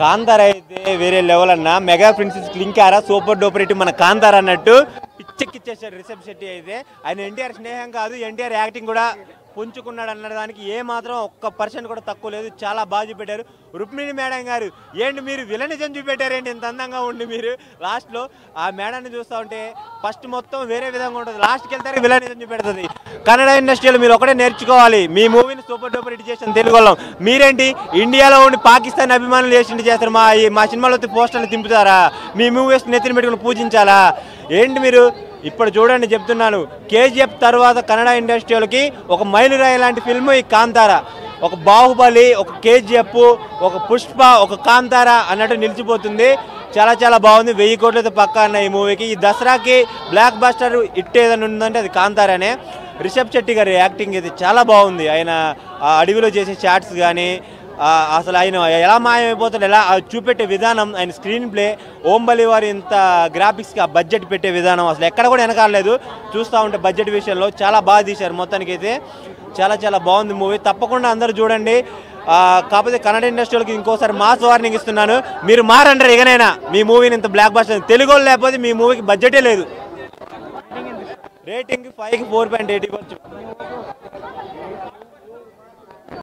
కాంతార అయితే వేరే లెవెల్ అన్న. Mega princess Klin Kaara super duper hit మన కాంతార అన్నట్టు పిచ్చెక్కిచ్చేసాడు రిషబ్ శెట్టి అయితే. ఆయన ఎన్టీఆర్ స్నేహం కాదు, ఎన్టీఆర్ యాక్టింగ్ కూడా పుంజుకున్నాడు అన్న దానికి ఏ మాత్రం 1% కూడా తక్కువ లేదు. చాలా బాగా చూపెట్టారు. రుక్మిణి మేడం గారు ఏంటి మీరు విలనిజం చూపెట్టారేంటి ఇంత అందంగా ఉండి మీరు లాస్ట్లో ఆ మేడాన్ని చూస్తూ ఉంటే ఫస్ట్ మొత్తం వేరే విధంగా ఉంటుంది, లాస్ట్కి వెళ్తారే విలనిజం చూపెడుతుంది. కన్నడ ఇండస్ట్రీలో మీరు ఒకటే నేర్చుకోవాలి, మీ మూవీని సూపర్ డూపర్ హిట్ చేసిన తెలుగు వాళ్ళం. మీరేంటి ఇండియాలో ఉండి పాకిస్తాన్ అభిమానులు చేసిండి చేస్తారు, మా సినిమాలో పోస్టర్లు తింపుతారా, మీ మూవీస్ నెత్తిని పెట్టుకుని పూజించాలా ఏంటి మీరు? ఇప్పుడు చూడండి చెప్తున్నాను, కేజీఎఫ్ తర్వాత కన్నడ ఇండస్ట్రీలకి ఒక మైలురాయి లాంటి ఫిల్మ్ ఈ కాంతార. ఒక బాహుబలి, ఒక కేజీఎఫ్, ఒక పుష్ప, ఒక కాంతార అన్నట్టు నిలిచిపోతుంది. చాలా చాలా బాగుంది. 1000 కోట్లతో పక్కా అన్న ఈ మూవీకి. ఈ దసరాకి బ్లాక్ బస్టర్ హిట్ ఏదైనా ఉందంటే అది కాంతారనే. రిషబ్ శెట్టి గారి యాక్టింగ్ అయితే చాలా బాగుంది. ఆయన అడవిలో చేసే షాట్స్ కానీ అసలు ఆయన ఎలా మాయమైపోతాడు, ఎలా చూపెట్టే విధానం, ఆయన స్క్రీన్ ప్లే, ఓంబలి వారి ఇంత గ్రాఫిక్స్కి ఆ బడ్జెట్ పెట్టే విధానం అసలు ఎక్కడ కూడా వెనకాలేదు. చూస్తూ ఉంటే బడ్జెట్ విషయంలో చాలా బాగా తీశారు. మొత్తానికి అయితే చాలా చాలా బాగుంది మూవీ. తప్పకుండా అందరూ చూడండి. కాకపోతే కన్నడ ఇండస్ట్రీకి ఇంకోసారి మాస్ వార్నింగ్ ఇస్తున్నాను, మీరు మారంటారు ఎగనైనా మీ మూవీని ఇంత బ్లాక్ బస్టర్. తెలుగు వాళ్ళు లేకపోతే మీ మూవీకి బడ్జెటే లేదు. రేటింగ్ 5కి 4.8 ఇవ్వచ్చు.